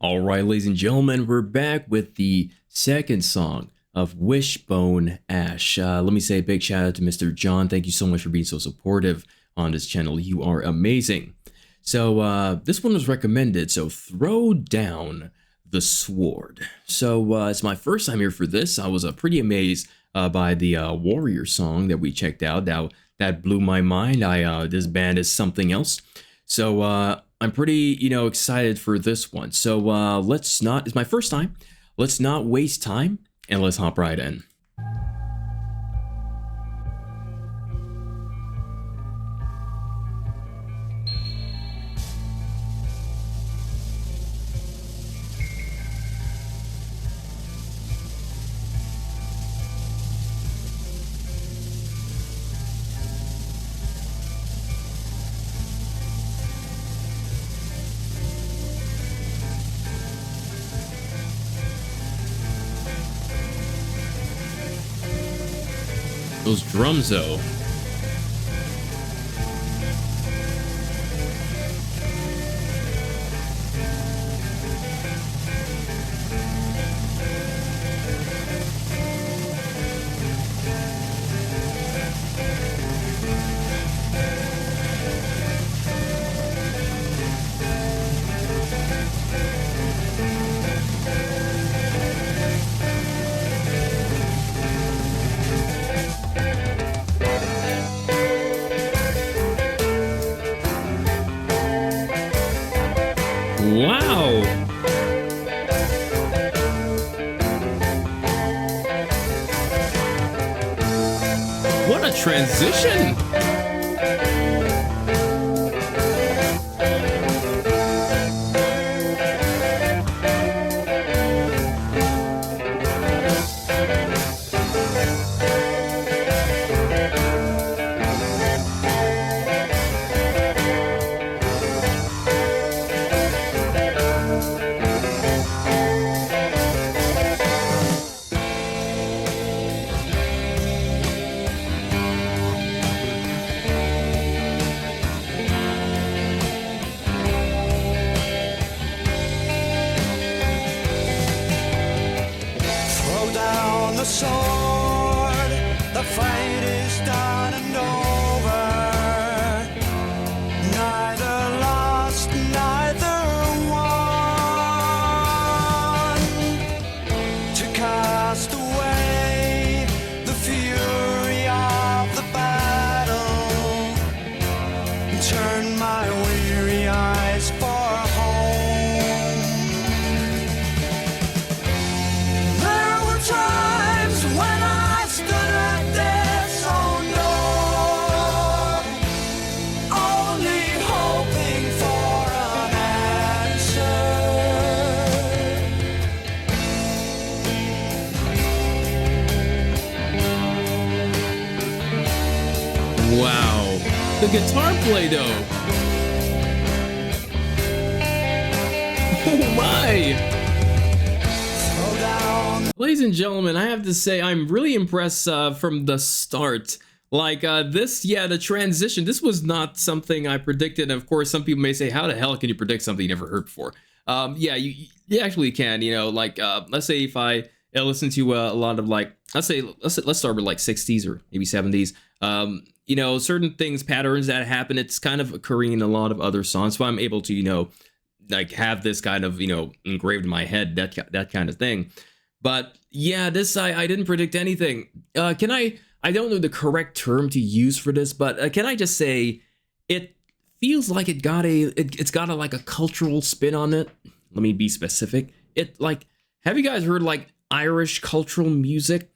All right, ladies and gentlemen, we're back with the second song of Wishbone Ash. Let me say a big shout out to Mr. John. Thank you so much for being so supportive on this channel. You are amazing. So this one was recommended, so throw down the sword. So it's my first time here for this. I was pretty amazed by the Warrior song that we checked out. That blew my mind. This band is something else. So I'm pretty, excited for this one. So let's not, it's my first time. Let's not waste time and let's hop right in. Those drums though. Wow! What a transition! The sword, the fight is done and over. Neither lost, neither won. To cast away the fury of the battle, turn my weary eyes for home. There were times when I stood like this, oh no, only hoping for an answer. Wow. The guitar play though. Oh my! Ladies and gentlemen, I have to say I'm really impressed from the start. Like the transition, this was not something I predicted. Of course, some people may say, how the hell can you predict something you never heard before? Yeah, you actually can, let's say if I listen to a lot of let's start with like 60s or maybe 70s. Certain things, patterns that happen, it's kind of occurring in a lot of other songs. So I'm able to, have this kind of, engraved in my head, that kind of thing. But yeah, this I didn't predict anything. I don't know the correct term to use for this, but can I just say it feels like it's got a like a cultural spin on it. Let me be specific. Have you guys heard like Irish cultural music?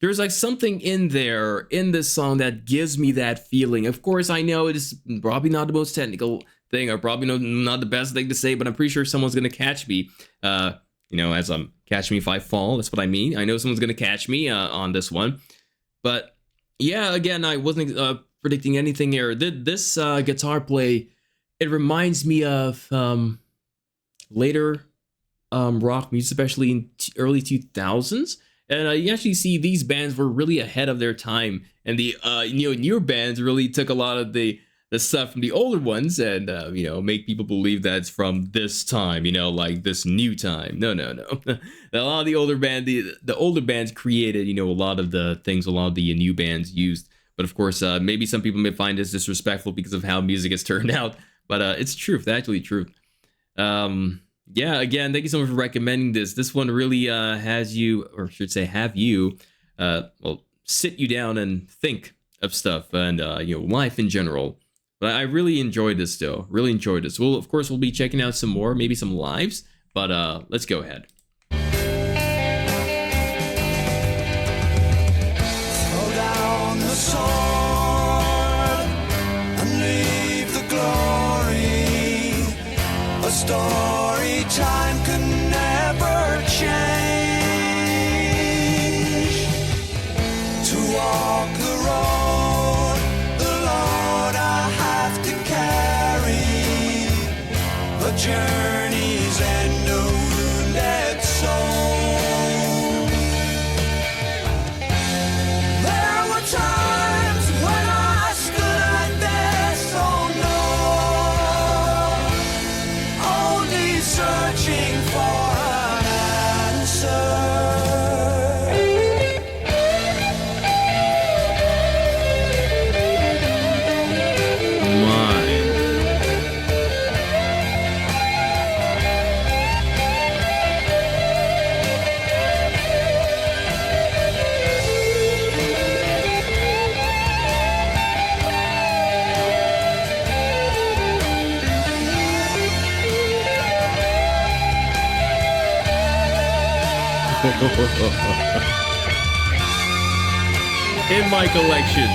There's like something in there in this song that gives me that feeling. Of course, I know it is probably not the most technical thing, or probably not the best thing to say, but I'm pretty sure someone's gonna catch me. As I'm catch me if I fall. That's what I mean. I know someone's gonna catch me on this one. But yeah, again, I wasn't predicting anything here. This guitar play, it reminds me of later rock music, especially in early 2000s. And you actually see these bands were really ahead of their time, and the newer bands really took a lot of the the stuff from the older ones and make people believe that it's from this time, like this new time. No, no, no. A lot of the older bands created, a lot of the things a lot of the new bands used. But of course, maybe some people may find this disrespectful because of how music has turned out. But it's truth, actually truth. Yeah, again, thank you so much for recommending this. This one really has you, or should say, have you, sit you down and think of stuff and life in general. But I really enjoyed this, though. Really enjoyed this. Well, of course, we'll be checking out some more, maybe some lives. But let's go ahead. Throw down the sword and leave the glory. A story time can never change. To walk the road, the load I have to carry. A journey's end, a wounded soul. There were times when I stood at this, oh no, only searching for an answer. My. In my collection.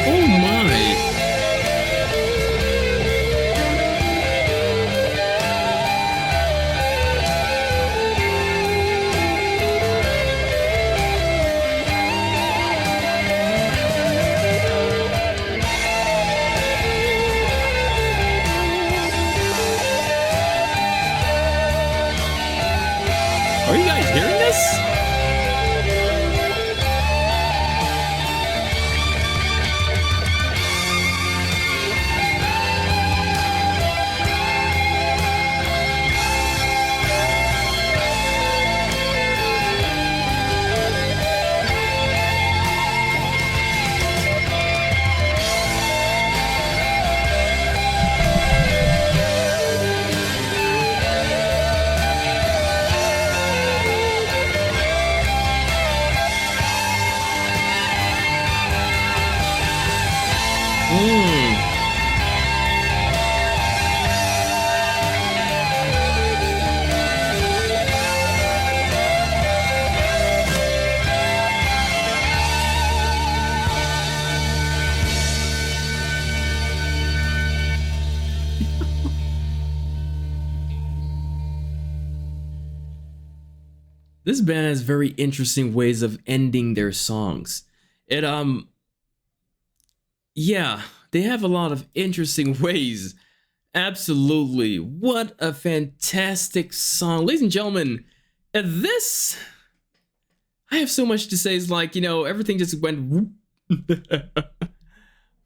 Oh my. Are you guys hearing this? This band has very interesting ways of ending their songs. It yeah, they have a lot of interesting ways. Absolutely. What a fantastic song. Ladies and gentlemen, this I have so much to say. It's like, everything just went whoop.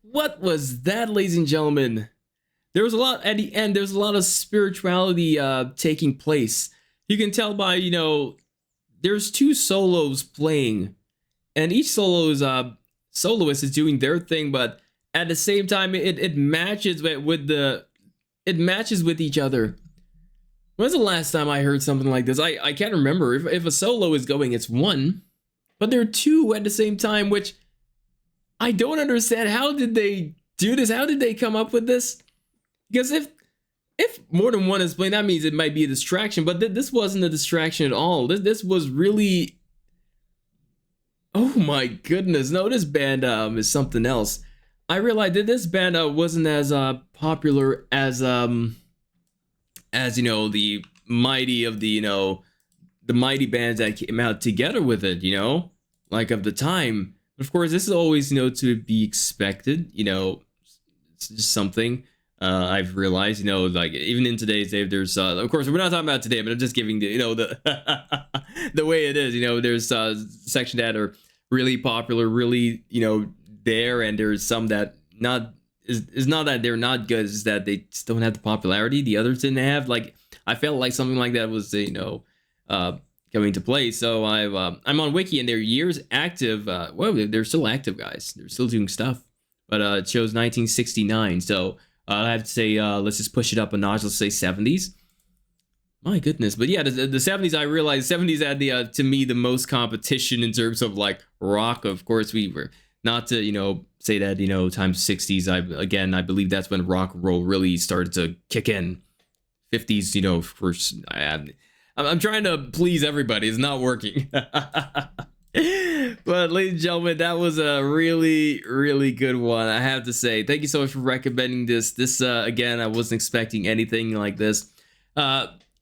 What was that, ladies and gentlemen? There was a lot at the end. There's a lot of spirituality taking place. You can tell by, there's two solos playing, and each soloist is doing their thing, but at the same time, it matches with each other. When's the last time I heard something like this? I can't remember. If a solo is going, it's one, but there are two at the same time, which I don't understand. How did they do this? How did they come up with this? Because if more than one is playing, that means it might be a distraction, but this wasn't a distraction at all. This was really, oh my goodness. No, this band is something else. I realized that this band wasn't as popular as the mighty of the mighty bands that came out together with it, like of the time. Of course, this is always to be expected. It's just something. I've realized, you know, like even in today's day, there's of course we're not talking about today, but I'm just giving the, you know, the the way it is. You know, there's sections that are really popular, really, you know, there, and there's some that not is not that they're not good, it's that they just don't have the popularity the others didn't have. Like I felt like something like that was, you know, coming to play. So I'm on Wiki and they're years active. Well, they're still active, guys. They're still doing stuff. But it shows 1969. So I have to say, let's just push it up a notch. Let's say 70s. My goodness. But yeah, the 70s, I realized 70s had the to me the most competition in terms of like rock. Of course, we were not to, you know, say that, you know, times 60s. I believe that's when rock and roll really started to kick in. 50s, you know, first. I'm trying to please everybody. It's not working. But ladies and gentlemen, that was a really, really good one. I have to say, thank you so much for recommending this. This, again, I wasn't expecting anything like this.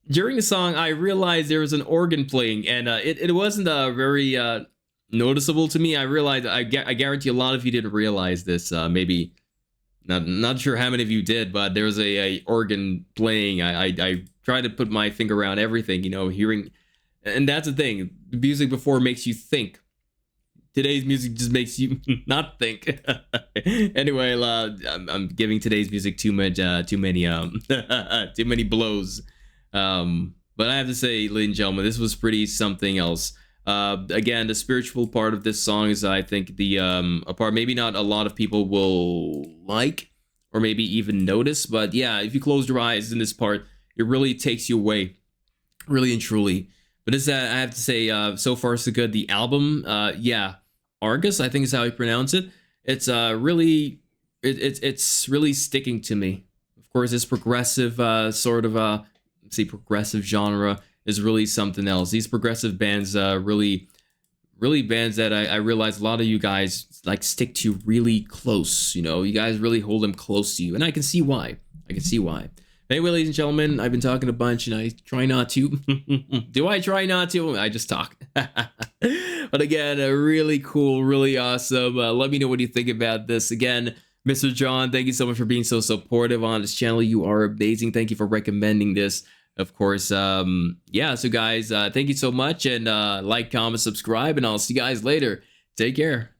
During the song, I realized there was an organ playing, and it wasn't very noticeable to me. I realized, I guarantee a lot of you didn't realize this. Maybe not sure how many of you did, but there was a organ playing. I tried to put my finger around everything, you know, hearing, and that's the thing. The music before makes you think. Today's music just makes you not think. Anyway, I'm giving today's music too many too many blows. But I have to say, ladies and gentlemen, this was pretty something else. Again, the spiritual part of this song is, I think, the a part maybe not a lot of people will like or maybe even notice, but yeah, if you close your eyes in this part, it really takes you away, really and truly. But this, I have to say, so far so good. The album, yeah, Argus, I think is how you pronounce it. It's really, it's really sticking to me. Of course, this progressive sort of progressive genre is really something else. These progressive bands, really bands that I realize a lot of you guys like stick to really close. You know, you guys really hold them close to you, and I can see why. I can see why. Anyway, ladies and gentlemen, I've been talking a bunch, and I try not to. Do I try not to? I just talk. But again, really cool, really awesome. Let me know what you think about this. Again, Mr. John, thank you so much for being so supportive on this channel. You are amazing. Thank you for recommending this. Of course, yeah, so guys, thank you so much, and like, comment, subscribe, and I'll see you guys later. Take care.